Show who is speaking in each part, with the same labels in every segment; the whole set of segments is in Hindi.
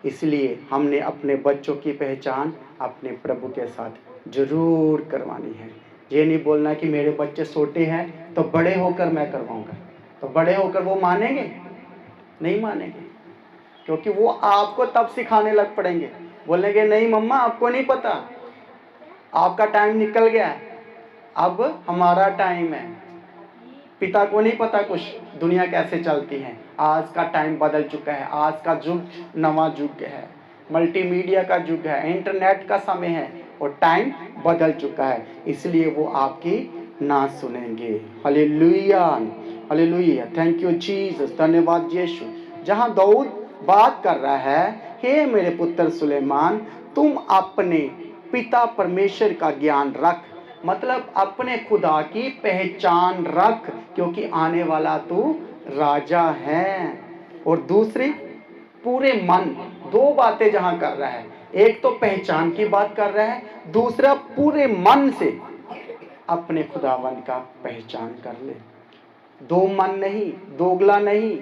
Speaker 1: इसलिए हमने अपने बच्चों की पहचान अपने प्रभु के साथ जरूर करवानी है। ये नहीं बोलना कि मेरे बच्चे छोटे हैं तो बड़े होकर मैं करवाऊंगा, तो बड़े होकर वो मानेंगे? नहीं मानेंगे, क्योंकि वो आपको तब सिखाने लग पड़ेंगे। बोलेंगे नहीं मम्मा आपको नहीं पता, आपका टाइम निकल गया है, अब हमारा टाइम है। पिता को नहीं पता कुछ दुनिया कैसे चलती है। आज का टाइम बदल चुका है, आज का युग नवा युग है, मल्टीमीडिया का युग है, इंटरनेट का समय है और टाइम बदल चुका है, इसलिए वो आपकी ना सुनेंगे। Hallelujah, hallelujah, thank you Jesus, धन्यवाद यीशु। जहां दाऊद बात कर रहा है, हे मेरे पुत्र सुलेमान, तुम अपने पिता परमेश्वर का ज्ञान रख, मतलब अपने खुदा की पहचान रख, क्योंकि आने वाला तू राजा है। और दूसरी, पूरे मन, दो बातें जहां कर रहा है, एक तो पहचान की बात कर रहा है, दूसरा पूरे मन से अपने खुदावंद का पहचान कर ले। दो मन नहीं, दोगला नहीं,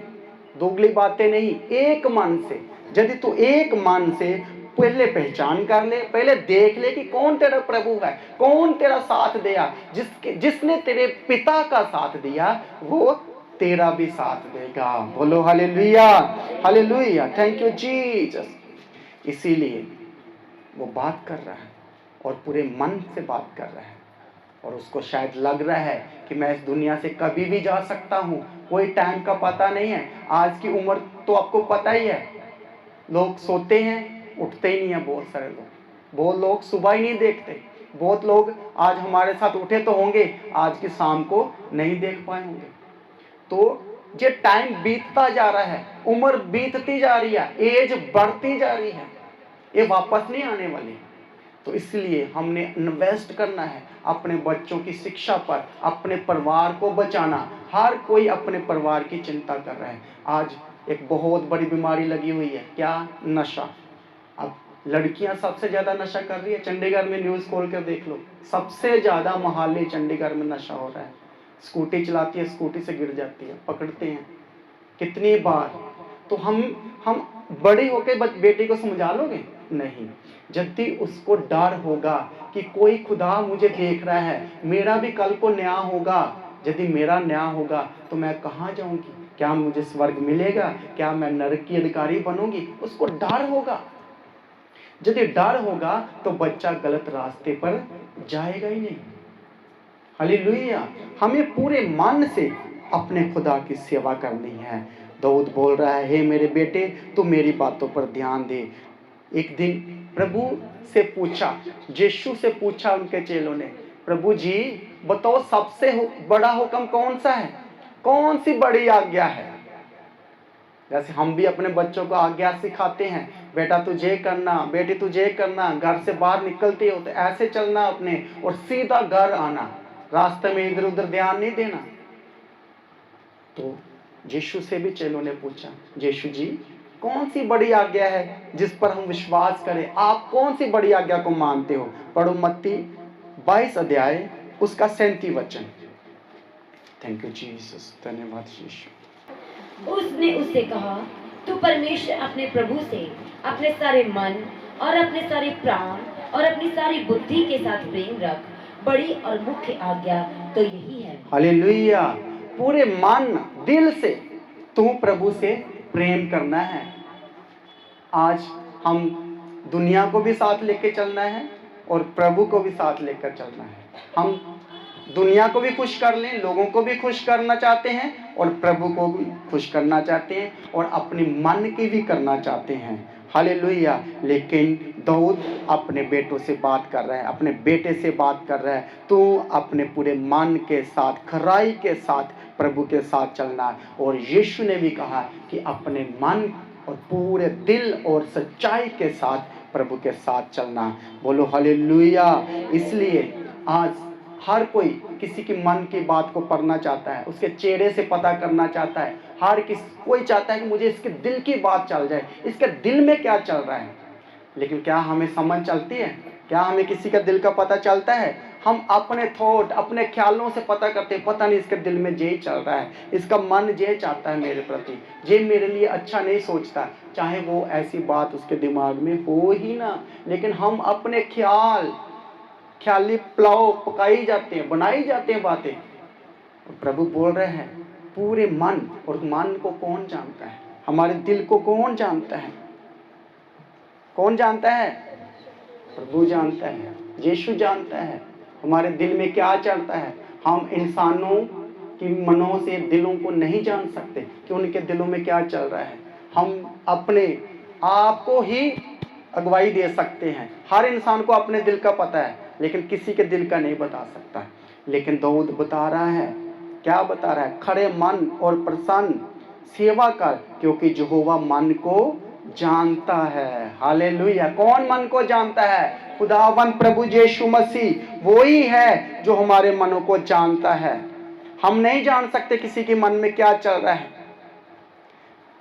Speaker 1: दोगली बातें नहीं, एक मन से। यदि तू एक मन से पहले पहचान कर ले, पहले देख ले कि कौन तेरा प्रभु है, कौन तेरा साथ दिया, जिसने तेरे पिता का साथ दिया वो तेरा भी साथ देगा। बोलो hallelujah, hallelujah, thank you Jesus. इसीलिए वो बात कर रहा है और पूरे मन से बात कर रहा है, और उसको शायद लग रहा है कि मैं इस दुनिया से कभी भी जा सकता हूँ, कोई टाइम का पता नहीं है। आज की उम्र तो आपको पता ही है, लोग सोते हैं उठते ही नहीं है, बहुत सारे लोग, बहुत लोग सुबह ही नहीं देखते, बहुत लोग आज हमारे साथ उठे तो होंगे, आज की शाम को नहीं देख पाए होंगे। तो ये टाइम बीतता जा रहा है, उम्र बीतती जा रही है, एज बढ़ती जा रही है, ये वापस नहीं आने वाली। तो इसलिए हमने इन्वेस्ट करना है अपने बच्चों की शिक्षा पर, अपने परिवार को बचाना। हर कोई अपने परिवार की चिंता कर रहा है। आज एक बहुत बड़ी बीमारी लगी हुई है, क्या? नशा। अब लड़कियां सबसे ज्यादा नशा कर रही है। चंडीगढ़ में न्यूज खोल कर देख लो, सबसे ज्यादा मोहाली चंडीगढ़ में नशा हो रहा है। स्कूटी चलाती है, स्कूटी से गिर जाती है, पकड़ते हैं कितनी बार। तो हम बड़े होकर बेटी को समझा लोगे? नहीं। यदि उसको डर होगा कि कोई खुदा मुझे देख रहा है, मेरा भी कल को न्याय होगा, यदि मेरा न्याय होगा तो मैं कहाँ जाऊंगी, क्या मुझे स्वर्ग मिलेगा, क्या मैं नरक की अधिकारी बनूंगी, उसको डर होगा। यदि डर होगा तो बच्चा गलत रास्ते पर जाएगा ही नहीं। हालेलुया। हमें पूरे मन से अपने खुदा की सेवा करनी है। दाऊद बोल रहा है, हे मेरे बेटे तू मेरी बातों पर ध्यान दे। एक दिन प्रभु से पूछा, यीशु से पूछा उनके चेलों ने, प्रभु जी बताओ सबसे बड़ा हुक्म कौन सा है, कौन सी बड़ी आज्ञा है? जैसे हम भी अपने बच्चों को आज्ञा सिखाते हैं, बेटा तुझे करना, बेटी तुझे करना, घर से बाहर निकलते हो तो ऐसे चलना अपने, और सीधा घर आना, रास्ते में इधर उधर ध्यान नहीं देना। तो यीशु से भी चेलों ने पूछा, यीशु जी कौन सी बड़ी आज्ञा है जिस पर हम विश्वास करें, आप कौन सी बड़ी आज्ञा को मानते हो? पढ़ो मत्ती 22 अध्याय उसका 37 वचन। थैंक यू जीसस, धन्यवाद यीशु।
Speaker 2: उसने उससे कहा, तू परमेश्वर अपने प्रभु से अपने सारे मन और अपने सारे प्राण और अपनी सारी बुद्धि के साथ प्रेम रख, बड़ी और मुख्य आज्ञा तो यही है।
Speaker 1: हालेलुया। पूरे मन दिल से तू प्रभु से प्रेम करना है। आज हम दुनिया को भी साथ लेकर चलना है और प्रभु को भी साथ लेकर चलना है। हम दुनिया को भी खुश कर लें, लोगों को भी खुश करना चाहते हैं और प्रभु को भी खुश करना चाहते हैं और अपनी मन की भी करना चाहते हैं। हालेलुया। लेकिन दाऊद अपने बेटों से बात कर रहा है, अपने बेटे से बात कर रहा है, तू अपने पूरे मन के साथ, खराई के साथ प्रभु के साथ चलना है। और यीशु ने भी कहा कि अपने मन और पूरे दिल और सच्चाई के साथ प्रभु के साथ चलना। बोलो हालेलुया। इसलिए आज हर कोई किसी की मन की बात को पढ़ना चाहता है, उसके चेहरे से पता करना चाहता है। कोई चाहता है कि मुझे इसके दिल की बात चल जाए, इसके दिल में क्या चल रहा है। लेकिन क्या हमें समझ चलती है? क्या हमें किसी का दिल का पता चलता है? हम अपने थॉट, अपने ख्यालों से पता करते हैं, पता नहीं इसके दिल में ये चल रहा है, इसका मन ये चाहता है मेरे प्रति, ये मेरे लिए अच्छा नहीं सोचता, चाहे वो ऐसी बात उसके दिमाग में हो ही ना, लेकिन हम अपने ख्याली पुलाव पकाई जाते हैं, बनाई जाते हैं बातें। और प्रभु बोल रहे हैं पूरे मन, और मन को कौन जानता है? हमारे दिल को कौन जानता है? कौन जानता है? प्रभु जानता है, यीशु जानता है हमारे दिल में क्या चलता है। हम इंसानों की मनों से दिलों को नहीं जान सकते कि उनके दिलों में क्या चल रहा है। हम अपने आप को ही अगुवाई दे सकते हैं। हर इंसान को अपने दिल का पता है, लेकिन किसी के दिल का नहीं बता सकता। लेकिन दाऊद बता रहा है, क्या बता रहा है? खड़े मन और प्रसन्न सेवा कर, क्योंकि यहोवा मन को जानता है। हालेलुया। कौन मन को जानता है? खुदावन प्रभु यीशु मसीह वो ही है जो हमारे मनों को जानता है। हम नहीं जान सकते किसी के मन में क्या चल रहा है।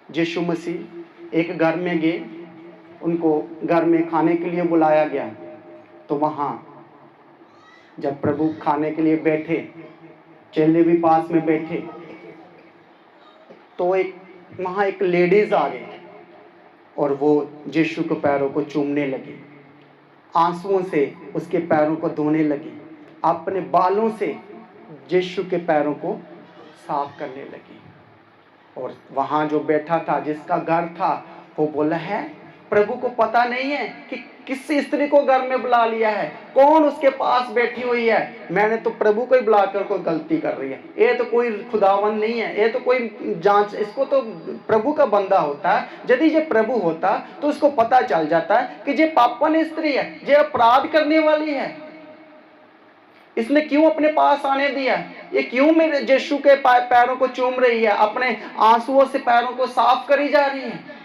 Speaker 1: यीशु मसीह एक घर में गए, उनको घर में खाने के लिए बुलाया गया, तो वहां जब प्रभु खाने के लिए बैठे, चेले भी पास में बैठे, तो वहां एक लेडीज आ गई और वो यीशु के पैरों को चूमने लगी, आंसुओं से उसके पैरों को धोने लगी, अपने बालों से यीशु के पैरों को साफ करने लगी। और वहां जो बैठा था, जिसका घर था, वो बोला है प्रभु को पता नहीं है कि किस स्त्री को घर में बुला लिया है, कौन उसके पास बैठी हुई है। मैंने तो प्रभु को ही बुलाकर कोई गलती कर रही है, ये तो कोई खुदावन नहीं है, ये तो कोई जांच, इसको तो प्रभु का बंदा होता है। यदि ये प्रभु होता तो उसको पता चल जाता है कि ये पापन स्त्री है, ये अपराध करने वाली है, इसने क्यों अपने पास आने दिया, ये क्यों मेरे यीशु के पैरों को चूम रही है, अपने आंसुओं से पैरों को साफ करी जा रही है।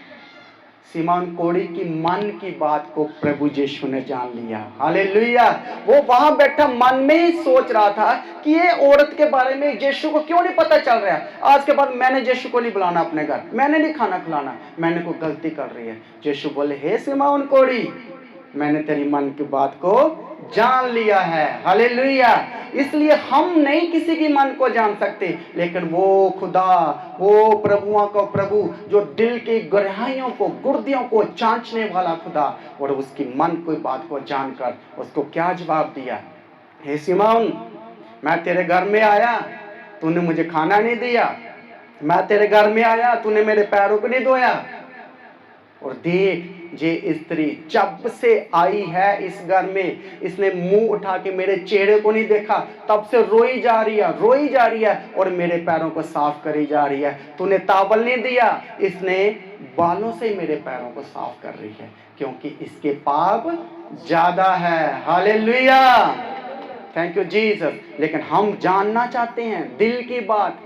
Speaker 1: सिमोन कोढ़ी की मन की बात को प्रभु यीशु ने जान लिया। हालेलुया। वो वहां बैठा मन में ही सोच रहा था कि ये औरत के बारे में यीशु को क्यों नहीं पता चल रहा है। आज के बाद मैंने यीशु को नहीं बुलाना अपने घर, मैंने नहीं खाना खिलाना, मैंने कोई गलती कर रही है। यीशु बोले, हे सिमोन कोढ़ी, मैंने तेरी मन की बात को जान लिया है। हालेलुया। इसलिए हम नहीं किसी की मन को जान सकते, लेकिन वो खुदा, वो प्रभुओं का प्रभु, जो दिल की गहराइयों को, गुर्दियों को जांचने वाला खुदा, और उसकी मन की बात को जानकर उसको क्या जवाब दिया? हे सिमोन, मैं तेरे घर में आया, तूने मुझे खाना नहीं दिया, मैं तेरे घर में आया, तूने मेरे पैरों को नहीं धोया, और देख ये स्त्री जब से आई है इस घर में, इसने मुंह उठा के मेरे चेहरे को नहीं देखा, तब से रोई जा रही है और मेरे पैरों को साफ करी जा रही है। तूने तावल नहीं दिया, इसने बालों से मेरे पैरों को साफ कर रही है, क्योंकि इसके पाप ज्यादा है। हालेलुया। Thank you Jesus. लेकिन हम जानना चाहते हैं दिल की बात,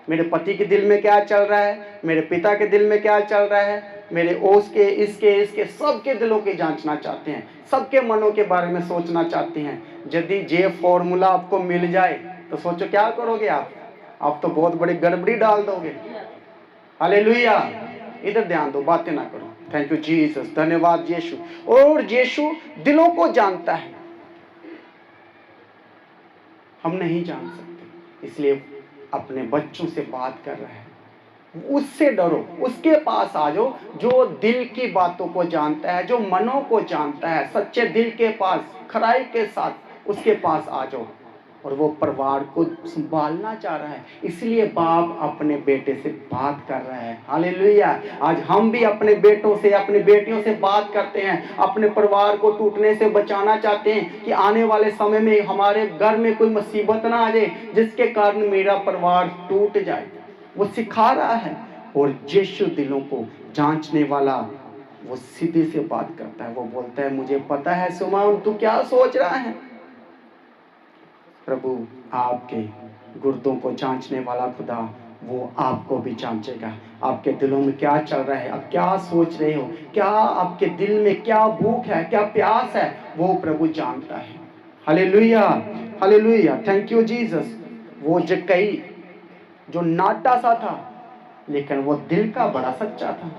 Speaker 1: मेरे पति के दिल में क्या चल रहा है, मेरे पिता के दिल में क्या चल रहा है, मेरे उसके, इसके सबके दिलों के जांचना चाहते हैं, सबके मनों के बारे में सोचना चाहते हैं। यदि ये फॉर्मूला आपको मिल जाए तो सोचो क्या करोगे आप तो बहुत बड़ी गड़बड़ी डाल दोगे। हालेलुया। इधर ध्यान दो, बातें ना करो। थैंक यू जीसस, धन्यवाद यीशु। और यीशु दिलों को जानता है, हम नहीं जान सकते, इसलिए अपने बच्चों से बात कर रहे हैं। उससे डरो, उसके पास आ जाओ जो दिल की बातों को जानता है, जो मनों को जानता है। सच्चे दिल के पास, खराई के साथ उसके पास आ जाओ, और वो परिवार को संभालना चाह रहा है। इसलिए बाप अपने बेटे से बात कर रहा है। हालेलुया। आज हम भी अपने बेटों से, अपनी बेटियों से बात करते हैं, अपने परिवार को टूटने से बचाना चाहते हैं कि आने वाले समय में हमारे घर में कोई मुसीबत ना आ जाए जिसके कारण मेरा परिवार टूट जाए। वो सिखा रहा है। और यीशु दिलों को जांचने वाला, वो सीधे से बात करता है। वो बोलता है, मुझे पता है सिमोन तू क्या सोच रहा है। प्रभु आपके गुर्दों को जांचने वाला खुदा, वो आपको भी जांचेगा। आपके दिलों में क्या चल रहा है, आप क्या सोच रहे हो, क्या आपके दिल में क्या भूख है, क्या प्यास है, वो प्रभु जानता है। Hallelujah, hallelujah. Thank you Jesus. वो जक्कई जो नाटा सा था, लेकिन वो दिल का बड़ा सच्चा था।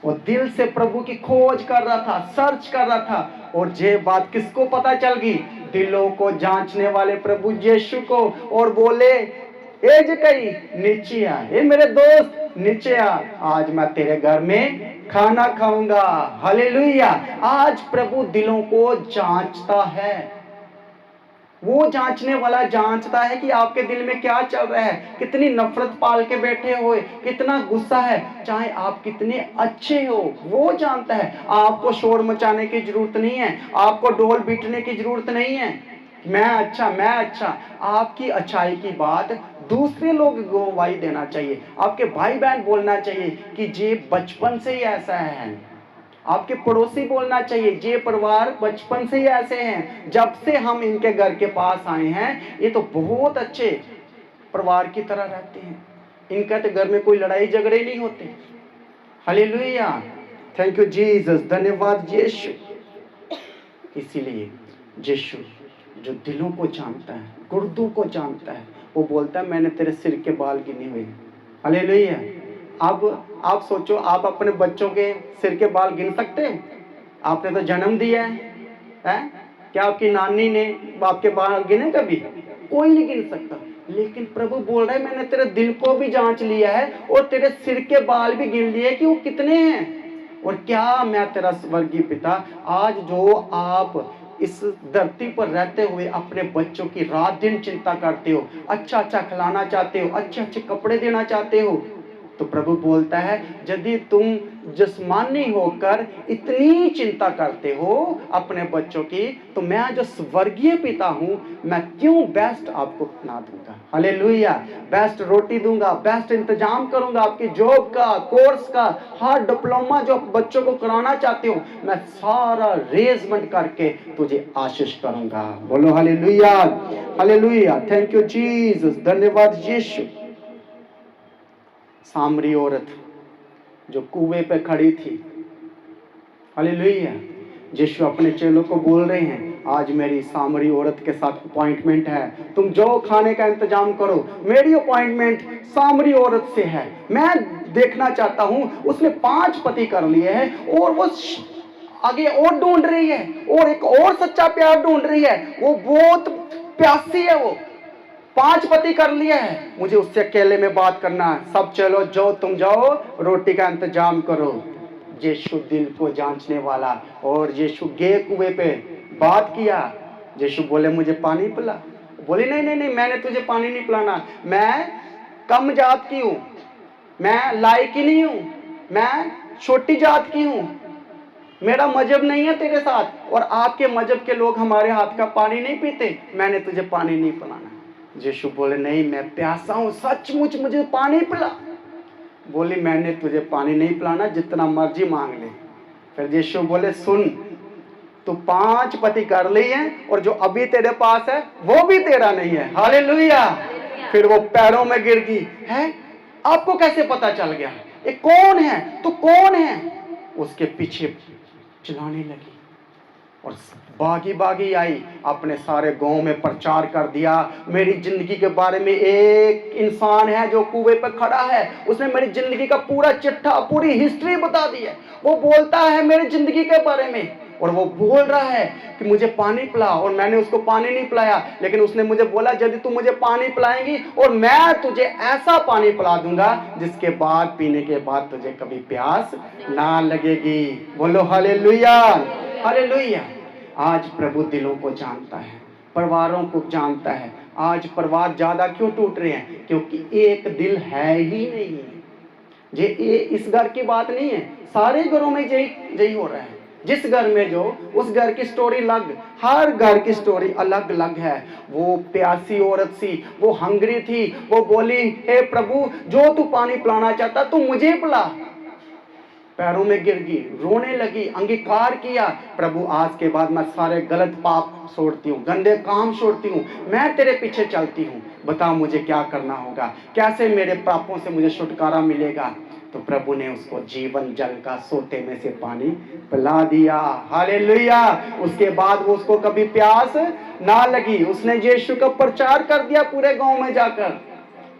Speaker 1: वो दिल से प्रभु की खोज कर रहा था, सर्च कर रहा था। और ये बात किसको पता चल गई? दिलों को जांचने वाले प्रभु यीशु को। और बोले, ए जकई नीचे आ, ए मेरे दोस्त नीचे आ, आज मैं तेरे घर में खाना खाऊंगा। हालेलुया। आज प्रभु दिलों को जांचता है। वो जांचने वाला जांचता है कि आपके दिल में क्या चल रहा है, कितनी नफरत पाल के बैठे हुए, कितना गुस्सा है, चाहे आप कितने अच्छे हो, वो जानता है। आपको शोर मचाने की जरूरत नहीं है, आपको ढोल पीटने की जरूरत नहीं है, मैं अच्छा मैं अच्छा। आपकी अच्छाई की बात दूसरे लोग गवाही देना चाहिए, आपके भाई बहन बोलना चाहिए कि ये बचपन से ही ऐसा है। आपके पड़ोसी बोलना चाहिए, ये परिवार बचपन से ही ऐसे हैं, जब से हम इनके घर के पास आए हैं ये तो बहुत अच्छे परिवार की तरह रहते हैं, इनका तो घर में कोई लड़ाई झगड़े नहीं होते। हालेलुया, थैंक यू जीसस, धन्यवाद यीशु। इसीलिए यीशु जो दिलों को जानता है, गुर्दों को जानता है, वो बोलता है मैंने तेरे सिर के बाल गिने हुए। हालेलुया। अब आप सोचो, आप अपने बच्चों के सिर के बाल गिन सकते हो? आपने तो जन्म दिया है? क्या आपकी नानी ने आपके बाल गिने कभी? कोई नहीं गिन सकता। लेकिन प्रभु बोल रहा है मैंने तेरे दिल को भी जांच लिया है और तेरे सिर के बाल भी गिन लिए कि वो कितने हैं। और क्या मैं तेरा स्वर्गीय पिता, आज जो आप इस धरती पर रहते हुए अपने बच्चों की रात दिन चिंता करते हो, अच्छा अच्छा खिलाना चाहते हो, अच्छे अच्छे कपड़े देना चाहते हो, तो प्रभु बोलता है यदि तुम जिस्मानी होकर इतनी चिंता करते हो अपने बच्चों की, तो मैं जो स्वर्गीय पिता हूं, मैं क्यों बेस्ट आपको ना दूंगा। हालेलुया। बेस्ट रोटी दूंगा, बेस्ट इंतजाम करूंगा, आपकी जॉब का, कोर्स का, हर डिप्लोमा जो बच्चों को कराना चाहते हो, मैं सारा अरेंजमेंट करके तुझे आशीष करूंगा। बोलो hallelujah, hallelujah, thank you Jesus, धन्यवाद यीशु। सामरी औरत जो कुएं पे खड़ी थी, हालेलुया, यीशु अपने चेलों को बोल रहे हैं आज मेरी सामरी औरत के साथ अपॉइंटमेंट है, तुम जो खाने का इंतजाम करो, मेरी अपॉइंटमेंट सामरी औरत से है। मैं देखना चाहता हूं, उसने 5 पति कर लिए हैं और वो आगे और ढूंढ रही है और एक और सच्चा प्यार ढूंढ रही है, वो बहुत प्यासी है, वो 5 पति कर लिया है, मुझे उससे अकेले में बात करना है। सब चलो, जो तुम जाओ रोटी का इंतजाम करो। यीशु दिल को जांचने वाला, और यीशु गए कुएं पे, बात किया। यीशु बोले मुझे पानी पिला। बोली नहीं नहीं नहीं, मैंने तुझे पानी नहीं पिलाना, मैं कम जात की हूं, मैं लायक ही नहीं हूं, मैं छोटी जात की हूं, मेरा मजहब नहीं है तेरे साथ, और आपके मजहब के लोग हमारे हाथ का पानी नहीं पीते, मैंने तुझे पानी नहीं पिलाना। यीशु बोले नहीं, मैं प्यासा हूं, सचमुच मुझे पानी पिला। बोली मैंने तुझे पानी नहीं पिलाना, जितना मर्जी मांग ले। फिर यीशु बोले सुन, तू 5 पति कर ली हैं और जो अभी तेरे पास है वो भी तेरा नहीं है। हालेलुया। फिर वो पैरों में गिर गई, है आपको कैसे पता चल गया, ये कौन है, तू कौन है? उसके पीछे चिल्लाने लगी और बागी बागी आई, अपने सारे गांव में प्रचार कर दिया। मेरी जिंदगी के बारे में एक इंसान है जो कुएं पर खड़ा है, उसने मेरी जिंदगी का पूरा चिट्ठा, पूरी हिस्ट्री बता दी है। वो बोलता है मेरी जिंदगी के बारे में, और वो बोल रहा है कि मुझे पानी पिला, और मैंने उसको पानी नहीं पिलाया, लेकिन उसने मुझे बोला यदि तू मुझे पानी पिलाएंगी और मैं तुझे ऐसा पानी पिला दूंगा जिसके बाद पीने के बाद तुझे कभी प्यास ना लगेगी। बोलो हालेलुया, हालेलुया। आज प्रभु दिलों को जानता है, परिवारों को जानता है। आज परिवार ज्यादा क्यों टूट रहे हैं? क्योंकि एक दिल है ही नहीं। ये इस घर की बात नहीं है, सारे घरों में यही हो रहा है। जिस घर में जो, उस घर की स्टोरी अलग, हर घर की स्टोरी अलग अलग है। वो प्यासी औरत सी, वो हंगरी थी, वो बोली हे प्रभु जो तू पानी पिलाना चाहता तू मुझे पिला। पैरों में गिर गई, रोने लगी, अंगीकार किया, प्रभु आज के बाद मैं सारे गलत पाप छोड़ती हूँ, गंदे काम छोड़ती हूँ, मैं तेरे पीछे चलती हूँ, बता मुझे क्या करना होगा, कैसे मेरे पापों से मुझे छुटकारा मिलेगा। तो प्रभु ने उसको जीवन जल का सोते में से पानी पिला दिया। हालेलुया। उसके बाद वो उसको कभी प्यास ना लगी, उसने यीशु का प्रचार कर दिया पूरे गांव में जाकर।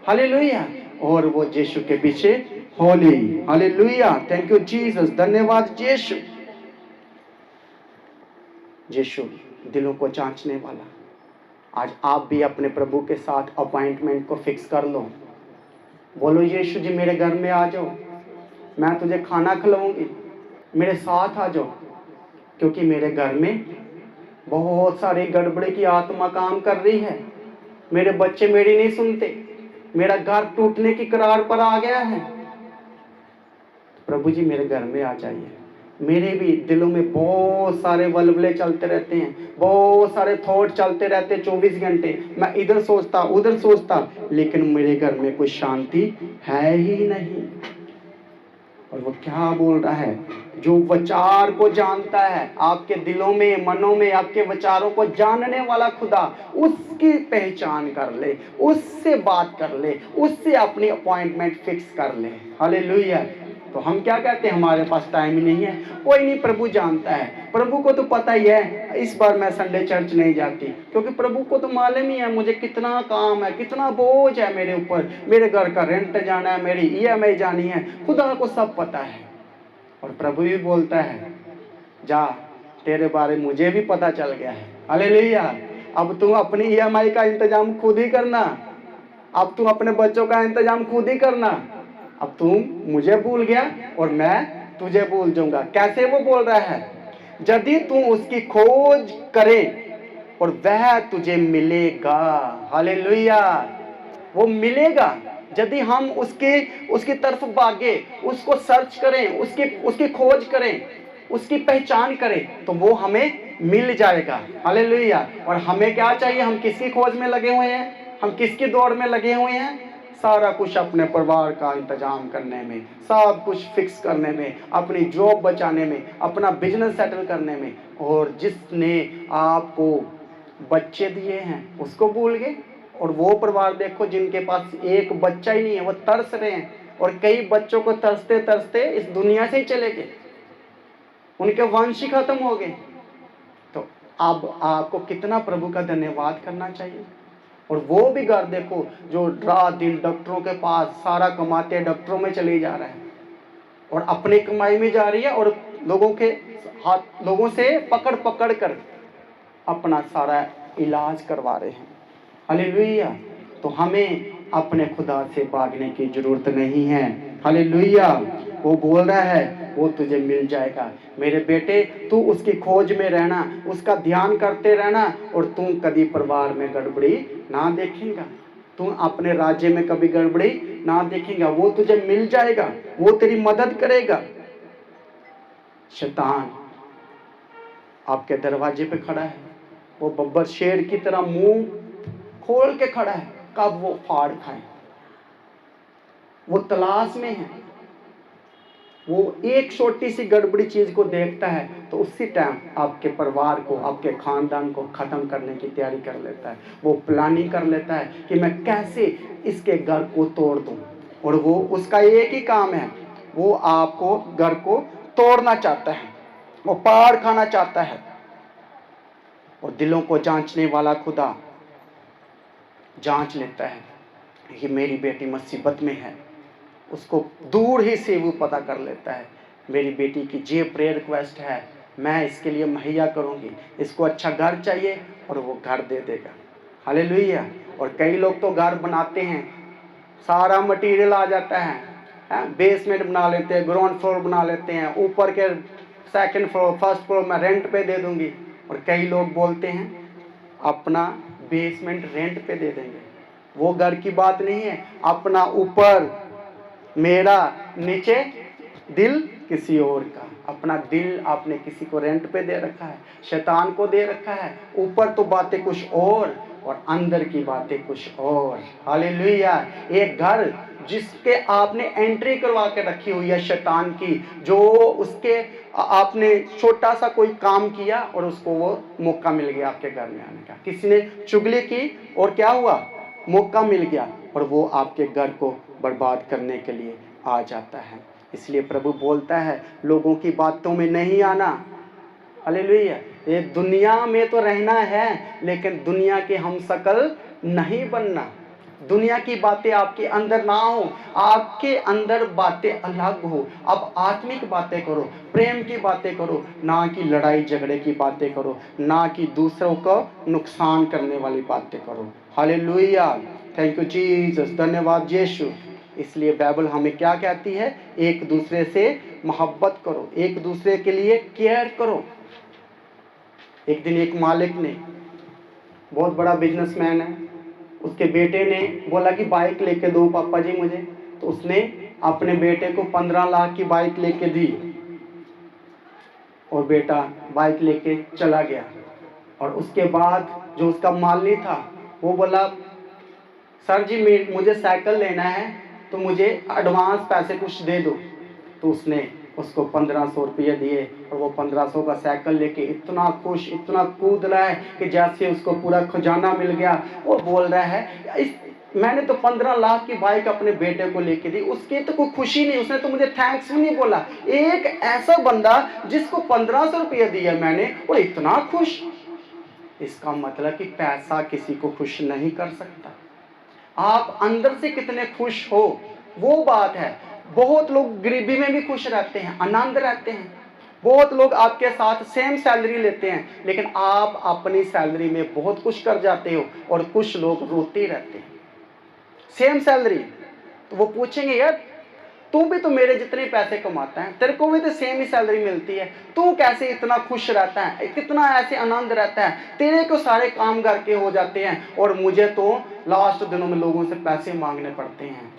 Speaker 1: हालेलुया। और वो यीशु के पीछे Holi. Hallelujah, thank you Jesus, धन्यवाद यीशु। यीशु दिलों को जांचने वाला। आज आप भी अपने प्रभु के साथ अपॉइंटमेंट को फिक्स कर लो। बोलो यीशु जी मेरे घर में आ जाओ, मैं तुझे खाना खिलाऊंगी, मेरे साथ आ जाओ, क्योंकि मेरे घर में बहुत सारी गड़बड़ी की आत्मा काम कर रही है। मेरे बच्चे मेरी नहीं सुनते, मेरा घर टूटने की कगार पर आ गया है। प्रभु जी मेरे घर में आ जाइए। मेरे भी दिलों में बहुत सारे वलवले चलते रहते हैं, बहुत सारे थॉट चलते रहते हैं 24 घंटे। मैं इधर सोचता उधर सोचता, लेकिन मेरे घर में कोई शांति है ही नहीं। और वो क्या बोल रहा है, जो विचार को जानता है, आपके दिलों में मनों में आपके विचारों को जानने वाला खुदा, उसकी पहचान कर ले, उससे बात कर ले, उससे अपनी अपॉइंटमेंट फिक्स कर ले। हालेलुया। तो हम क्या कहते हैं, हमारे पास टाइम ही नहीं है। कोई नहीं, प्रभु जानता है। प्रभु को तो पता ही है इस बार मैं संडे चर्च नहीं जाती, क्योंकि प्रभु को तो मालूम ही है मुझे कितना काम है, कितना बोझ है मेरे ऊपर। मेरे घर का रेंट जाना है, मेरी ईएमआई जानी है, खुदा को सब पता है। और प्रभु भी बोलता है जा, तेरे बारे मुझे भी पता चल गया है। हालेलुया। अब तू अपनी ईएमआई का इंतजाम खुद ही करना, अब तू अपने बच्चों का इंतजाम खुद ही करना। अब तू मुझे भूल गया और मैं तुझे भूल जाऊंगा। कैसे वो बोल रहा है, यदि तू उसकी खोज करे और वह तुझे मिलेगा। हालेलुया। वो मिलेगा यदि हम उसकी तरफ भागे, उसको सर्च करें, उसकी खोज करें, उसकी पहचान करें, तो वो हमें मिल जाएगा। हालेलुया। और हमें क्या चाहिए, हम किसकी खोज में लगे हुए हैं, हम किसकी दौड़ में लगे हुए हैं? सारा कुछ अपने परिवार का इंतजाम करने में, सब कुछ फिक्स करने में, अपनी जॉब बचाने में, अपना बिजनेस सेटल करने में। और जिसने आपको बच्चे दिए हैं उसको भूल गए। और वो परिवार देखो जिनके पास एक बच्चा ही नहीं है, वो तरस रहे हैं, और कई बच्चों को तरसते तरसते इस दुनिया से ही चले गए, उनके वंश ही खत्म हो गए। तो अब आपको कितना प्रभु का धन्यवाद करना चाहिए। और वो भी घर देखो जो रात दिन डॉक्टरों के पास सारा कमाते हैं, डॉक्टरों में चली जा रहा है और अपनी कमाई में जा रही है, और लोगों से पकड़ पकड़ कर अपना सारा इलाज करवा रहे हैं। हालेलुया। तो हमें अपने खुदा से भागने की जरूरत नहीं है। हालेलुया। वो बोल रहा है वो तुझे मिल जाएगा। मेरे बेटे तू उसकी खोज में रहना, उसका ध्यान करते रहना, और तू कभी परिवार में गड़बड़ी ना देखेगा, तू अपने राज्य में कभी गड़बड़ी ना देखेगा। वो तुझे मिल जाएगा, वो तेरी मदद करेगा। शैतान आपके दरवाजे पे खड़ा है, वो बब्बर शेर की तरह मुंह खोल के खड़ा है, कब वो फाड़ खाए। वो तलाश में है, वो एक छोटी सी गड़बड़ी चीज को देखता है तो उसी टाइम आपके परिवार को, आपके खानदान को खत्म करने की तैयारी कर लेता है। वो प्लानिंग कर लेता है कि मैं कैसे इसके घर को तोड़ दूं, और वो उसका एक ही काम है, वो आपको घर को तोड़ना चाहता है, वो पाड़ खाना चाहता है। और दिलों को जांचने वाला खुदा जांच लेता है कि मेरी बेटी मुसीबत में है, उसको दूर ही से वो पता कर लेता है मेरी बेटी की ये प्रेयर रिक्वेस्ट है, मैं इसके लिए मुहैया करूंगी, इसको अच्छा घर चाहिए, और वो घर दे देगा। हालेलुया। और कई लोग तो घर बनाते हैं, सारा मटेरियल आ जाता है, बेसमेंट बना लेते हैं, ग्राउंड फ्लोर बना लेते हैं, ऊपर के सेकंड फ्लोर फर्स्ट फ्लोर मैं रेंट पे दे दूंगी। और कई लोग बोलते हैं अपना बेसमेंट रेंट पे दे देंगे। वो घर की बात नहीं है, अपना ऊपर मेरा, नीचे दिल किसी और का। अपना दिल आपने किसी को रेंट पे दे रखा है, शैतान को दे रखा है। ऊपर तो बातें कुछ और अंदर की बातें कुछ और। हालेलुया। एक घर जिसके आपने एंट्री करवा के रखी हुई है शैतान की, जो उसके आपने छोटा सा कोई काम किया और उसको वो मौका मिल गया आपके घर में आने का, किसी ने चुगली की और क्या हुआ, मौका मिल गया, और वो आपके घर को बर्बाद करने के लिए आ जाता है। इसलिए प्रभु बोलता है लोगों की बातों में नहीं आना। हालेलुया। ये दुनिया में तो रहना है, लेकिन दुनिया के हम शकल नहीं बनना। दुनिया की बातें आपके अंदर ना हो, आपके अंदर बातें अलग हो। आप आत्मिक बातें करो, प्रेम की बातें करो, ना कि लड़ाई झगड़े की बातें करो, ना कि दूसरों को नुकसान करने वाली बातें करो। हालेलुया, थैंक यू जीसस, धन्यवाद यीशु। इसलिए बाइबल हमें क्या कहती है? एक दूसरे से मोहब्बत करो, एक दूसरे के लिए केयर करो। एक दिन एक मालिक ने, बहुत बड़ा बिजनेसमैन है, उसके बेटे ने बोला कि बाइक लेके दो पापा जी मुझे। तो उसने अपने बेटे को 15 लाख की बाइक लेके दी और बेटा बाइक लेके चला गया। और उसके बाद जो उसका माली था वो बोला, सर जी मुझे साइकिल लेना है तो मुझे एडवांस पैसे कुछ दे दो। तो उसने उसको 1500 रुपये दिए और वो 1500 का साइकिल लेके इतना खुश, इतना कूद रहा है कि जैसे उसको पूरा खजाना मिल गया। वो बोल रहा है, मैंने तो 15 लाख की बाइक अपने बेटे को लेके दी, उसकी तो कोई खुशी नहीं, उसने तो मुझे थैंक्स भी नहीं बोला। एक ऐसा बंदा जिसको 1500 रुपये दिए मैंने, वो इतना खुश। इसका मतलब कि पैसा किसी को खुश नहीं कर सकता। आप अंदर से कितने खुश हो, वो बात है। बहुत लोग गरीबी में भी खुश रहते हैं, आनंद रहते हैं। बहुत लोग आपके साथ सेम सैलरी लेते हैं, लेकिन आप अपनी सैलरी में बहुत कुछ कर जाते हो, और कुछ लोग रोते रहते हैं। सेम सैलरी, तो वो पूछेंगे, यार तू भी तो मेरे जितने पैसे कमाता है, तेरे को भी तो सेम ही सैलरी मिलती है, तू कैसे इतना खुश रहता है, कितना ऐसे आनंद रहता है, तेरे को सारे काम घर के हो जाते हैं और मुझे तो लास्ट दिनों में लोगों से पैसे मांगने पड़ते हैं।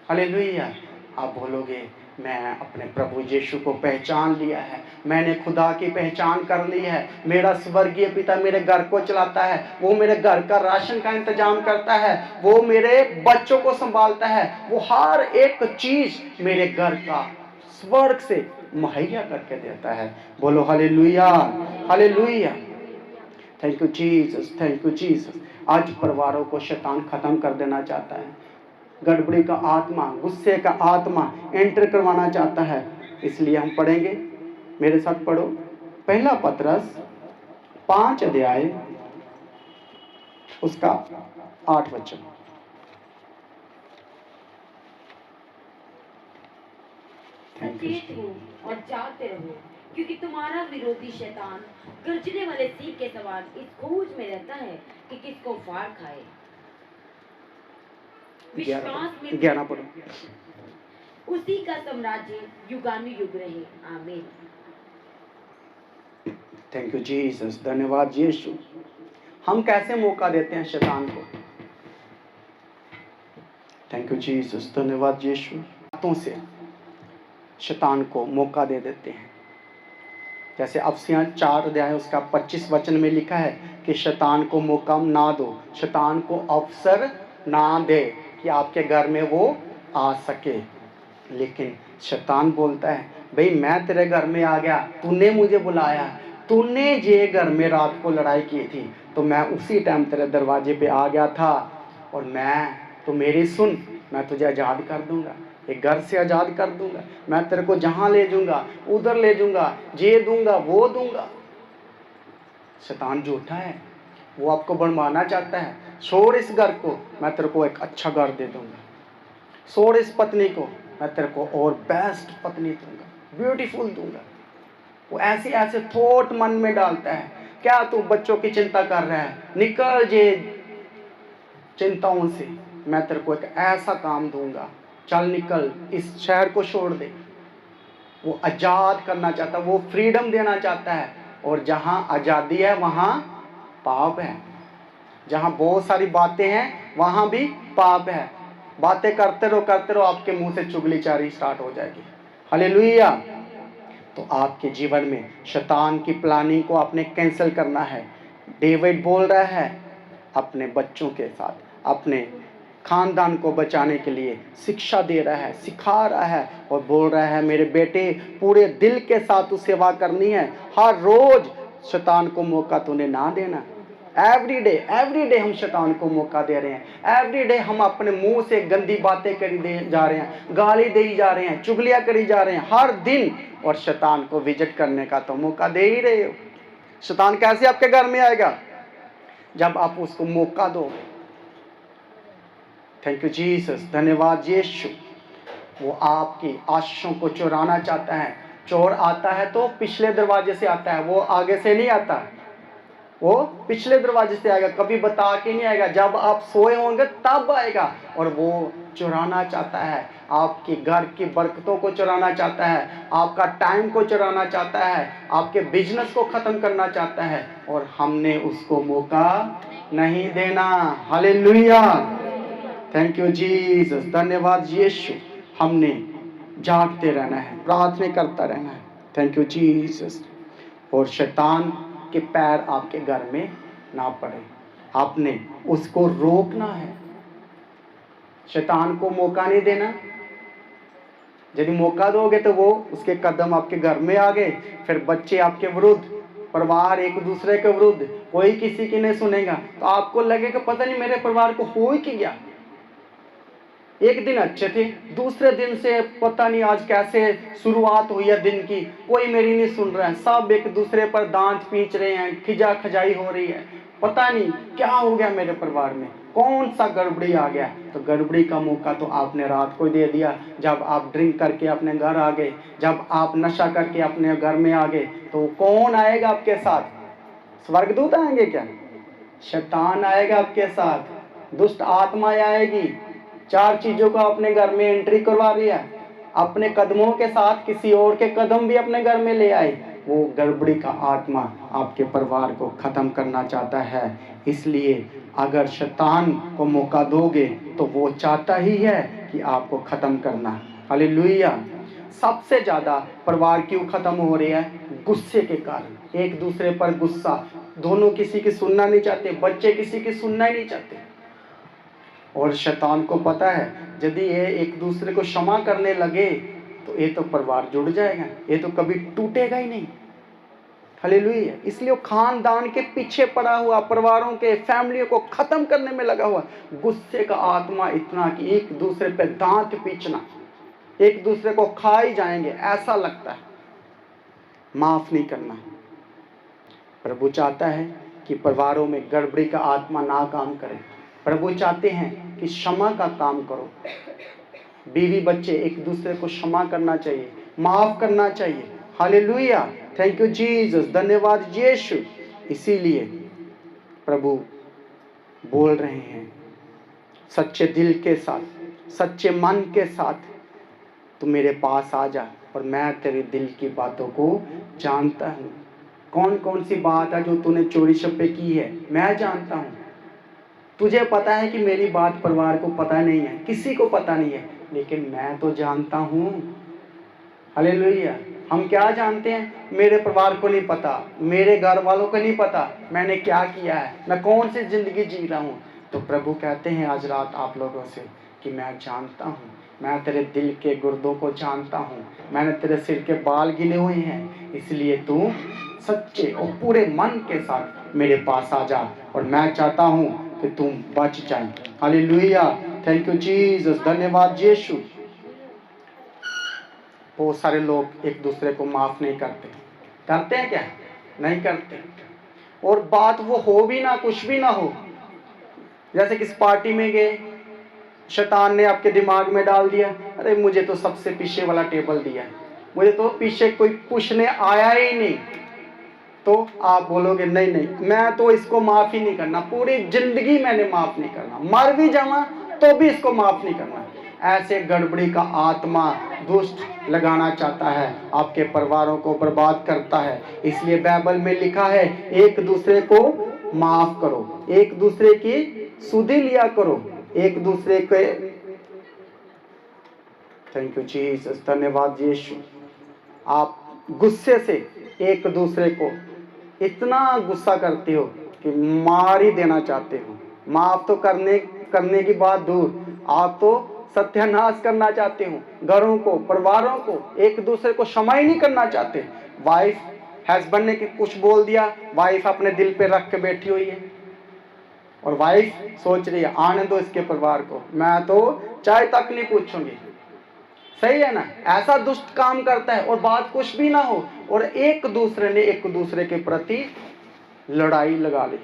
Speaker 1: हालेलुया। आप बोलोगे, मैं अपने प्रभु यीशु को पहचान लिया है, मैंने खुदा की पहचान कर ली है, मेरा स्वर्गीय पिता मेरे घर को चलाता है, वो मेरे घर का राशन का इंतजाम करता है, वो मेरे बच्चों को संभालता है, वो हर एक चीज मेरे घर का स्वर्ग से मुहैया करके देता है। बोलो hallelujah, hallelujah, thank you Jesus, thank you Jesus. आज परिवारों को शैतान खत्म कर देना चाहता है, गड़बड़ी का आत्मा, गुस्से का आत्मा एंटर करवाना चाहता है। इसलिए हम पढ़ेंगे, मेरे साथ पढ़ो, पहला पतरस 5 अध्याय उसका 8 वचन।
Speaker 2: सचेत हो और जागते रहो, क्योंकि तुम्हारा विरोधी शैतान गर्जने वाले सिंह के समान इस खोज में रहता है कि किसको फाड़ खाए। विश्वास में
Speaker 1: 11 पढ़ो।
Speaker 2: उसी का साम्राज्य युगानुयुग रहे, आमीन।
Speaker 1: थैंक यू जीसस, धन्यवाद यीशु। हम कैसे मौका देते हैं शैतान को? थैंक यू जीसस, धन्यवाद यीशु। बातों से शैतान को मौका दे देते हैं। जैसे अफसियां 4 अध्याय उसका 25 वचन में लिखा है कि शैतान को मौका ना दो, शैतान को अवसर ना दे कि आपके घर में वो आ सके। लेकिन शैतान बोलता है, भाई मैं तेरे घर में आ गया, तूने मुझे बुलाया, तूने जे घर में रात को लड़ाई की थी, तो मैं उसी टाइम तेरे दरवाजे पे आ गया था, और तो मेरी सुन, मैं तुझे आज़ाद कर दूंगा, एक घर से आज़ाद कर दूंगा, मैं तेरे को जहां ले जाऊंगा उधर ले जाऊंगा, ये दूंगा वो दूंगा। शैतान झूठा है, वो आपको बनवाना चाहता है, छोड़ इस घर को, मैं तेरे को एक अच्छा घर दे दूंगा, छोड़ इस पत्नी को, मैं तेरे को और बेस्ट पत्नी दूंगा, ब्यूटीफुल दूंगा। वो ऐसे ऐसे थॉट मन में डालता है। क्या तू बच्चों की चिंता कर रहा है, निकल जे चिंताओं से, मैं तेरे को एक ऐसा काम दूंगा, चल निकल, इस शहर को छोड़ दे। वो आजाद करना चाहता है, वो फ्रीडम देना चाहता है। और जहां आजादी है वहां पाप है, जहां बहुत सारी बातें हैं वहां भी पाप है। बातें करते रहो, आपके मुंह से चुगलीचारी स्टार्ट हो जाएगी। हालेलुया। तो आपके जीवन में शैतान की प्लानिंग को आपने कैंसिल करना है। डेविड बोल रहा है अपने बच्चों के साथ, अपने खानदान को बचाने के लिए शिक्षा दे रहा है, सिखा रहा है, और बोल रहा है, मेरे बेटे पूरे दिल के साथ तू सेवा करनी है, हर रोज शैतान को मौका तूने ना देना। एवरी डे हम शैतान को मौका दे रहे हैं। एवरी डे हम अपने मुंह से गंदी बातें करी दे जा रहे हैं, गाली दे जा रहे हैं, चुगलियां करी जा रहे हैं हर दिन, और शैतान को विजिट करने का तो मौका दे ही रहे हो। शैतान कैसे आपके घर में आएगा? जब आप उसको मौका दो। थैंक यू जीसस, धन्यवाद यीशु। वो आपकी आशीषों को चुराना चाहता है। चोर आता है तो पिछले दरवाजे से आता है, वो आगे से नहीं आता, वो पिछले दरवाजे से आएगा, कभी बता के नहीं आएगा। जब आप सोए होंगे तब आएगा, और वो चुराना चाहता है, आपके घर की बरकतों को चुराना चाहता है, आपका टाइम को चुराना चाहता है, आपके बिजनेस को ख़त्म करना चाहता है, और हमने उसको मौका नहीं देना। हालेलुया, थैंक यू जीसस, धन्यवाद यीशु। हमने जागते रहना है, प्रार्थना करता रहना है। Thank you Jesus. और शैतान के पैर आपके घर में ना पड़े, आपने उसको रोकना है, शैतान को मौका नहीं देना। यदि मौका दोगे तो वो उसके कदम आपके घर में आ गए, फिर बच्चे आपके विरुद्ध, परिवार एक दूसरे के विरुद्ध, कोई किसी की नहीं सुनेगा, तो आपको लगेगा पता नहीं मेरे परिवार को हो ही क्या। एक दिन अच्छे थे, दूसरे दिन से पता नहीं आज कैसे शुरुआत हुई है दिन की, कोई मेरी नहीं सुन रहा है, सब एक दूसरे पर दांत पीच रहे हैं, खिजा खजाई हो रही है, पता नहीं क्या हो गया मेरे परिवार में, कौन सा गड़बड़ी आ गया। तो गड़बड़ी का मौका तो आपने रात को दे दिया, जब आप ड्रिंक करके अपने घर आ गए, जब आप नशा करके अपने घर में आ गए, तो कौन आएगा आपके साथ? स्वर्गदूत आएंगे क्या? शैतान आएगा आपके साथ, दुष्ट आत्माएं आएगी। चार चीजों को अपने घर में एंट्री करवा रही है, अपने कदमों के साथ किसी और के कदम भी अपने घर में ले आए। वो गड़बड़ी का आत्मा आपके परिवार को खत्म करना चाहता है। इसलिए अगर शैतान को मौका दोगे तो वो चाहता ही है कि आपको खत्म करना। हालेलुया। सबसे ज्यादा परिवार क्यों खत्म हो रही है? गुस्से के कारण, एक दूसरे पर गुस्सा, दोनों किसी की सुनना नहीं चाहते, बच्चे किसी की सुनना ही नहीं चाहते। और शैतान को पता है यदि ये एक दूसरे को क्षमा करने लगे तो ये तो परिवार जुड़ जाएगा, ये तो कभी टूटेगा ही नहीं। हालेलुया। इसलिए वो खानदान के पीछे पड़ा हुआ, परिवारों के, फैमिलियों को खत्म करने में लगा हुआ। गुस्से का आत्मा इतना कि एक दूसरे पे दांत पीचना, एक दूसरे को खा ही जाएंगे ऐसा लगता है, माफ नहीं करना। प्रभु चाहता है कि परिवारों में गड़बड़ी का आत्मा ना काम करे। प्रभु चाहते हैं कि क्षमा का काम करो। बीवी बच्चे एक दूसरे को क्षमा करना चाहिए, माफ करना चाहिए। हालेलुया, थैंक यू जीसस, धन्यवाद यीशु। इसीलिए प्रभु बोल रहे हैं सच्चे दिल के साथ, सच्चे मन के साथ तू मेरे पास आ जा, और मैं तेरे दिल की बातों को जानता हूँ। कौन कौन सी बात है जो तूने चोरी छुपे की है, मैं जानता हूँ। तुझे पता है कि मेरी बात परिवार को पता नहीं है, किसी को पता नहीं है, लेकिन मैं तो जानता हूँ। हालेलुया। हम क्या जानते हैं? मेरे परिवार को नहीं पता, मेरे घर वालों को नहीं पता मैंने क्या किया है, मैं कौन सी जिंदगी जी रहा हूँ। तो प्रभु कहते हैं आज रात आप लोगों से कि मैं जानता हूँ, मैं तेरे दिल के गुर्दों को जानता हूँ, मैंने तेरे सिर के बाल गिने हुए हैं। इसलिए तू सच्चे और पूरे मन के साथ मेरे पास आ जा, और मैं चाहता हूँ कि तुम बच जाए। हालेलुया, थैंक यू जीसस, धन्यवाद यीशु। बहुत सारे लोग एक दूसरे को माफ नहीं करते। करते हैं क्या? नहीं करते। और बात वो हो भी ना, कुछ भी ना हो, जैसे किस पार्टी में गए, शैतान ने आपके दिमाग में डाल दिया, अरे मुझे तो सबसे पीछे वाला टेबल दिया, मुझे तो पीछे कोई पूछने आया ही नहीं। तो आप बोलोगे नहीं नहीं मैं तो इसको माफ ही नहीं करना, पूरी जिंदगी मैंने माफ नहीं करना, मर भी जावा तो भी इसको माफ नहीं करना। ऐसे गड़बड़ी का आत्मा दुष्ट लगाना चाहता है, आपके परिवारों को बर्बाद करता है। इसलिए बाइबल में लिखा है एक दूसरे को माफ करो, एक दूसरे की सुधि लिया करो, एक दूसरे के, थैंक यू जीसस, धन्यवाद यीशु। आप गुस्से से एक दूसरे को इतना गुस्सा करते हो कि मार ही देना चाहते हो। माफ तो करने की बात दूर, आप तो सत्यानाश करना चाहते हो, घरों को, परिवारों को, एक दूसरे को क्षमा ही नहीं करना चाहते। वाइफ हस्बैंड ने कुछ बोल दिया, वाइफ अपने दिल पे रख के बैठी हुई है, और वाइफ सोच रही है आने दो इसके परिवार को, मैं तो चाय तक नहीं पूछूंगी। सही है ना? ऐसा दुष्ट काम करता है, और बात कुछ भी ना हो, और एक दूसरे ने एक दूसरे के प्रति लड़ाई लगा ली।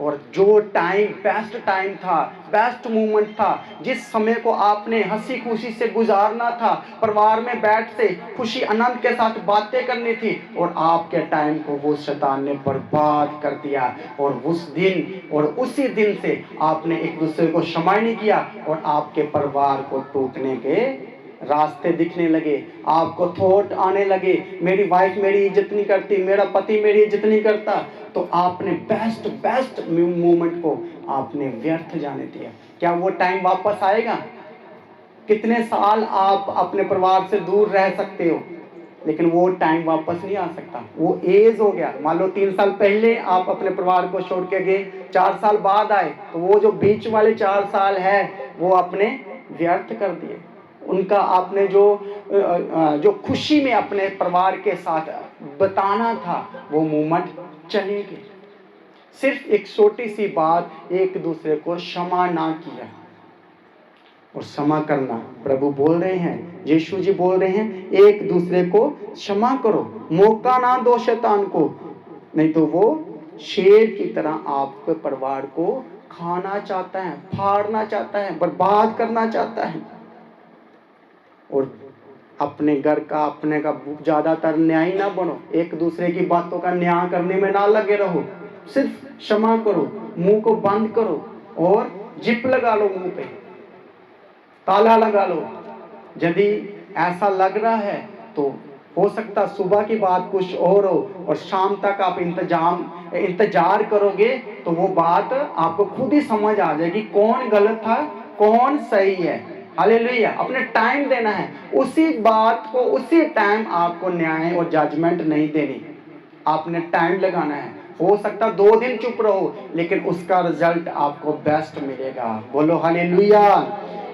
Speaker 1: और जो टाइम बेस्ट टाइम था, बेस्ट मोमेंट था, जिस समय को आपने हंसी खुशी से गुजारना था, परिवार में बैठ से खुशी आनंद के साथ बातें करनी थी, और आपके टाइम को वो शैतान ने बर्बाद कर दिया। और उस दिन और उसी दिन से आपने एक दूसरे को क्षमा नहीं किया, और आपके परिवार को टूटने के रास्ते दिखने लगे। आपको थॉट आने लगे, मेरी वाइफ मेरी इज्जत नहीं करती, मेरा पति मेरी इज्जत नहीं करता। तो आपने बेस्ट मोमेंट को आपने व्यर्थ जाने दिया। क्या वो टाइम वापस आएगा? कितने साल आप अपने परिवार से दूर रह सकते हो, लेकिन वो टाइम वापस नहीं आ सकता। वो एज हो गया। मान लो 3 साल पहले आप अपने परिवार को छोड़ के गए, 4 साल बाद आए, तो वो जो बीच वाले 4 साल है वो आपने व्यर्थ कर दिए। उनका आपने जो खुशी में अपने परिवार के साथ बताना था, वो मोमेंट चले गए। सिर्फ एक छोटी सी बात, एक दूसरे को क्षमा ना किया। और क्षमा करना, प्रभु बोल रहे हैं, यीशु जी बोल रहे हैं, एक दूसरे को क्षमा करो, मौका ना दो शैतान को, नहीं तो वो शेर की तरह आपके परिवार को खाना चाहता है, फाड़ना चाहता है, बर्बाद करना चाहता है। और अपने घर का, अपने का ज्यादातर न्याय ना बनो, एक दूसरे की बातों का न्याय करने में ना लगे रहो। सिर्फ क्षमा करो, मुंह को बंद करो और जिप लगा लो, मुंह पे ताला लगा लो। यदि ऐसा लग रहा है तो हो सकता सुबह की बात कुछ और हो, और शाम तक आप इंतजार करोगे तो वो बात आपको खुद ही समझ आ जाएगी, कौन गलत था कौन सही है। हालेलुया। अपने टाइम देना है, उसी बात को उसी टाइम आपको न्याय और जजमेंट नहीं देनी, आपने टाइम लगाना है। हो सकता 2 दिन चुप रहो, लेकिन उसका रिजल्ट आपको बेस्ट मिलेगा। बोलो hallelujah,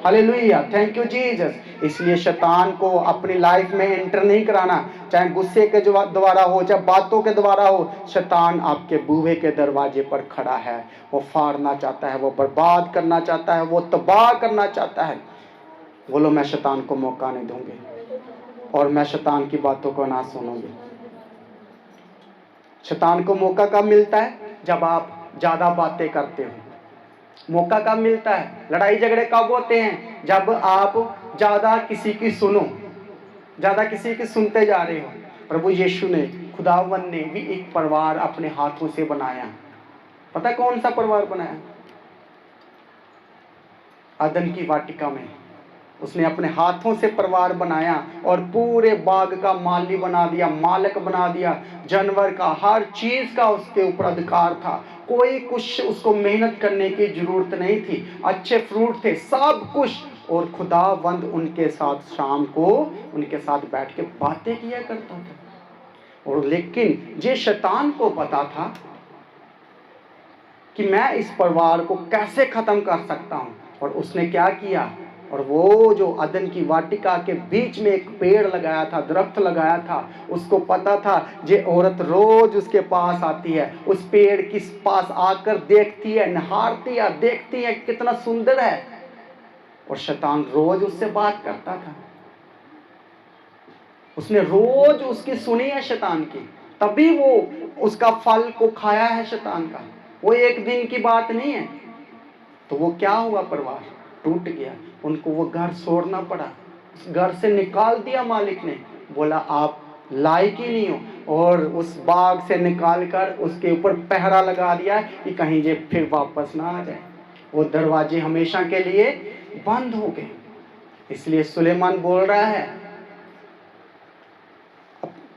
Speaker 1: hallelujah, thank you Jesus. इसलिए शैतान को अपनी लाइफ में एंटर नहीं कराना, चाहे गुस्से के द्वारा हो, चाहे बातों के द्वारा हो। शैतान आपके बूहे के दरवाजे पर खड़ा है, वो फाड़ना चाहता है, वो बर्बाद करना चाहता है, वो तबाह करना चाहता है। बोलो मैं शैतान को मौका नहीं दूंगी, और मैं शैतान की बातों को ना सुनूंगी। शैतान को मौका कब मिलता है? जब आप ज्यादा बातें करते हो। मौका कब मिलता है? लड़ाई झगड़े कब होते हैं? जब आप ज्यादा किसी की सुनो, ज्यादा किसी की सुनते जा रहे हो। प्रभु यीशु ने, खुदावन ने भी एक परिवार अपने हाथों से बनाया। पता कौन सा परिवार बनाया? अदन की वाटिका में उसने अपने हाथों से परिवार बनाया, और पूरे बाग का माली बना दिया, मालिक बना दिया। जानवर का, हर चीज का उसके ऊपर अधिकार था। कोई कुछ उसको मेहनत करने की जरूरत नहीं थी। अच्छे फ्रूट थे, सब कुछ। और खुदावंद उनके साथ शाम को उनके साथ बैठ के बातें किया करता था। और लेकिन ये शैतान को पता था कि मैं इस परिवार को कैसे खत्म कर सकता हूं। और उसने क्या किया? और वो जो अदन की वाटिका के बीच में एक पेड़ लगाया था, दरख्त लगाया था। उसको पता था ये औरत रोज उसके पास आती है, उस पेड़ के पास आकर देखती है, निहारती है, देखती है कितना सुंदर है। और शैतान रोज उससे बात करता था। उसने रोज उसकी सुनी है शैतान की, तभी वो उसका फल को खाया है शैतान का। वो एक दिन की बात नहीं है। तो वो क्या हुआ? परिवार टूट गया, उनको वो घर छोड़ना पड़ा। उस घर से निकाल दिया मालिक ने, बोला आप लायक ही नहीं हो। और उस बाग से निकाल कर उसके ऊपर पहरा लगा दिया कि कहीं ये फिर वापस ना आ जाए। वो दरवाजे हमेशा के लिए बंद हो गए। इसलिए सुलेमान बोल रहा है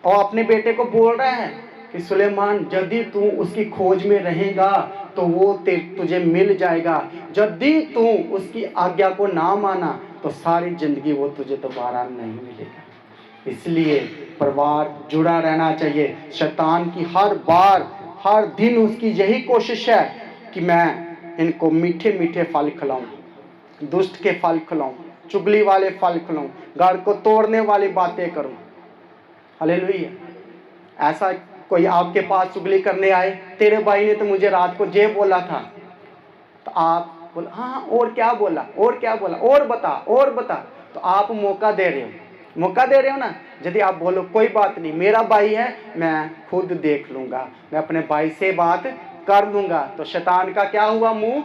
Speaker 1: और अपने बेटे को बोल रहा है कि सुलेमान, यदि तू उसकी खोज में रहेगा तो वो तुझे मिल जाएगा। यदि तू उसकी आज्ञा को ना माना तो सारी जिंदगी वो तुझे दोबारा नहीं मिलेगा। इसलिए परिवार जुड़ा रहना चाहिए। शैतान की हर बार, हर दिन उसकी यही कोशिश है कि मैं इनको मीठे मीठे फल खिलाऊं, दुष्ट के फल खिलाऊं, चुगली वाले फल खिलाऊं, घर को तोड़ने वाली बातें करूं। हालेलुया। ऐसा कोई आपके पास चुगली करने आए, तेरे भाई ने तो मुझे रात को ये बोला था, तो आप बोला हाँ और क्या बोला, और क्या बोला, और बता, और बता। तो आप मौका दे रहे हो, मौका दे रहे हो ना। यदि आप बोलो कोई बात नहीं, मेरा भाई है, मैं खुद देख लूंगा, मैं अपने भाई से बात कर दूंगा। तो शैतान का क्या हुआ, मुंह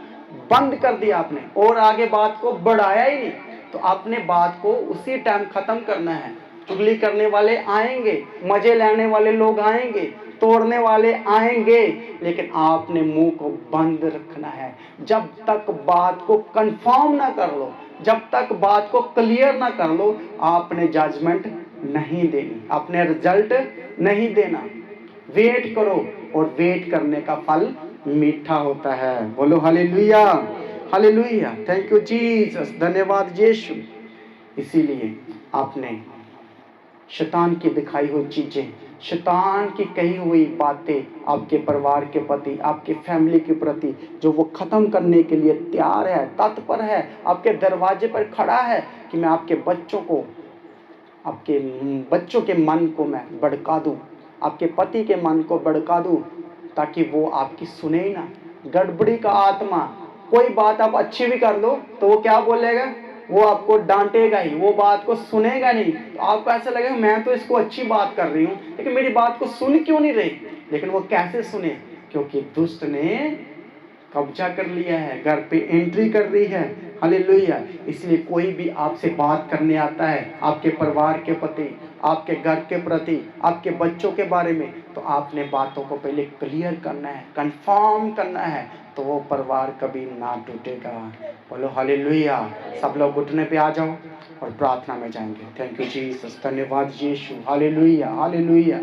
Speaker 1: बंद कर दिया आपने और आगे बात को बढ़ाया ही नहीं। तो आपने बात को उसी टाइम खत्म करना है। चुगली करने वाले आएंगे, मजे लेने वाले लोग आएंगे, तोड़ने वाले आएंगे, लेकिन आपने मुंह को बंद रखना है। जब तक बात को कंफर्म ना कर लो, जब तक बात को क्लियर ना कर लो, आपने जजमेंट नहीं देनी, आपने रिजल्ट नहीं देना। वेट करो और वेट करने का फल मीठा होता है। बोलो hallelujah, hallelujah, thank you Jesus, धन्यवाद यीशु। इसीलिए आपने शैतान की दिखाई हुई चीजें, शैतान की कही हुई बातें आपके परिवार के प्रति, आपके फैमिली के प्रति, जो वो खत्म करने के लिए तैयार है, तत्पर है, आपके दरवाजे पर खड़ा है कि मैं आपके बच्चों के मन को मैं भड़का दूं, आपके पति के मन को भड़का दूं, ताकि वो आपकी सुने ही ना। गड़बड़ी का आत्मा, कोई बात आप अच्छी भी कर लो तो वो क्या बोलेगा, वो आपको डांटेगा ही, वो बात को सुनेगा नहीं। तो आपको ऐसा लगेगा मैं तो इसको अच्छी बात कर रही हूँ, लेकिन मेरी बात को सुन क्यों नहीं रही। लेकिन वो कैसे सुने, क्योंकि दुष्ट ने कब्जा कर लिया है, घर पे एंट्री कर रही है। हालेलुया। इसलिए कोई भी आपसे बात करने आता है आपके परिवार के प्रति, आपके घर के प्रति, आपके बच्चों के बारे में, तो आपने बातों को पहले क्लियर करना है, कंफर्म करना है, तो वो परिवार कभी ना टूटेगा। बोलो हालेलुया। सब लोग घुटने पे आ जाओ और प्रार्थना में जाएंगे। थैंक यू जीसस, धन्यवाद यीशु, हालेलुया, हालेलुया।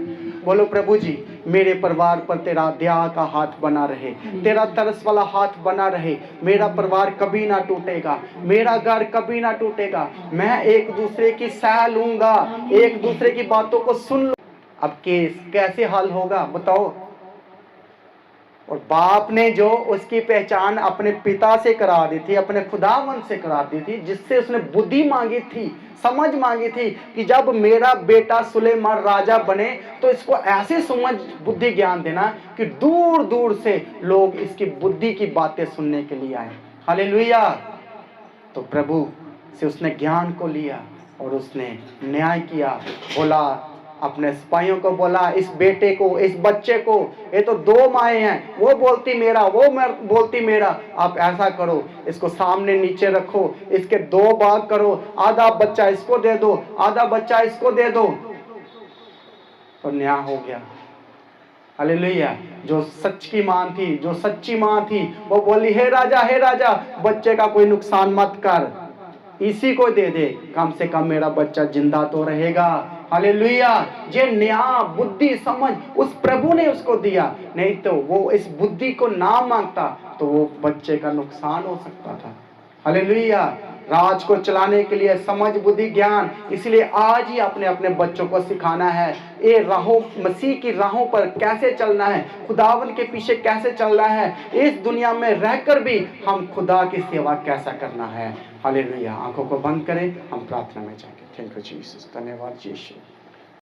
Speaker 1: बोलो प्रभु जी, मेरे परिवार पर तेरा दया का हाथ बना रहे, तेरा तरस वाला हाथ बना रहे। मेरा परिवार कभी ना टूटेगा, मेरा घर कभी ना टूटेगा। मैं एक दूसरे की सह लूंगा, एक दूसरे की बातों को सुन लूं। अब केस कैसे हल होगा बताओ। और बाप ने जो उसकी पहचान अपने पिता से करा दी थी, अपने खुदावन से करा दी थी, जिससे उसने बुद्धि मांगी थी, समझ मांगी थी कि जब मेरा बेटा सुलेमान राजा बने तो इसको ऐसे समझ बुद्धि ज्ञान देना कि दूर दूर से लोग इसकी बुद्धि की बातें सुनने के लिए आए। हालेलुया। तो प्रभु से उसने ज्ञान को लिया और उसने न्याय किया। बोला, अपने सिपाहियों को बोला, इस बेटे को, इस बच्चे को, ये तो दो माएँ हैं, वो बोलती मेरा, वो बोलती मेरा, आप ऐसा करो, इसको सामने नीचे रखो, इसके दो भाग करो, आधा बच्चा इसको दे दो, आधा बच्चा इसको दे दो। तो न्याय हो गया। हालेलुया। जो सच की मां थी, जो सच्ची मां थी, वो बोली, हे राजा, बच्चे का कोई नुकसान मत कर, इसी को दे दे, कम से कम मेरा बच्चा जिंदा तो रहेगा। हालेलुया। ये न्याय, बुद्धि, समझ उस प्रभु ने उसको दिया, नहीं तो वो इस बुद्धि को ना मांगता तो वो बच्चे का नुकसान हो सकता था। हालेलुया। राज को चलाने के लिए समझ, बुद्धि, ज्ञान, इसलिए आज ही अपने अपने बच्चों को सिखाना है ये राहों, मसीह की राहों पर कैसे चलना है, खुदावन के पीछे कैसे चलना है, इस दुनिया में रहकर भी हम खुदा की सेवा कैसा करना है। हालेलुया। आंखों को बंद करें, हम प्रार्थना में जाएंगे। थैंक यू जीसस, धन्यवाद यीशु।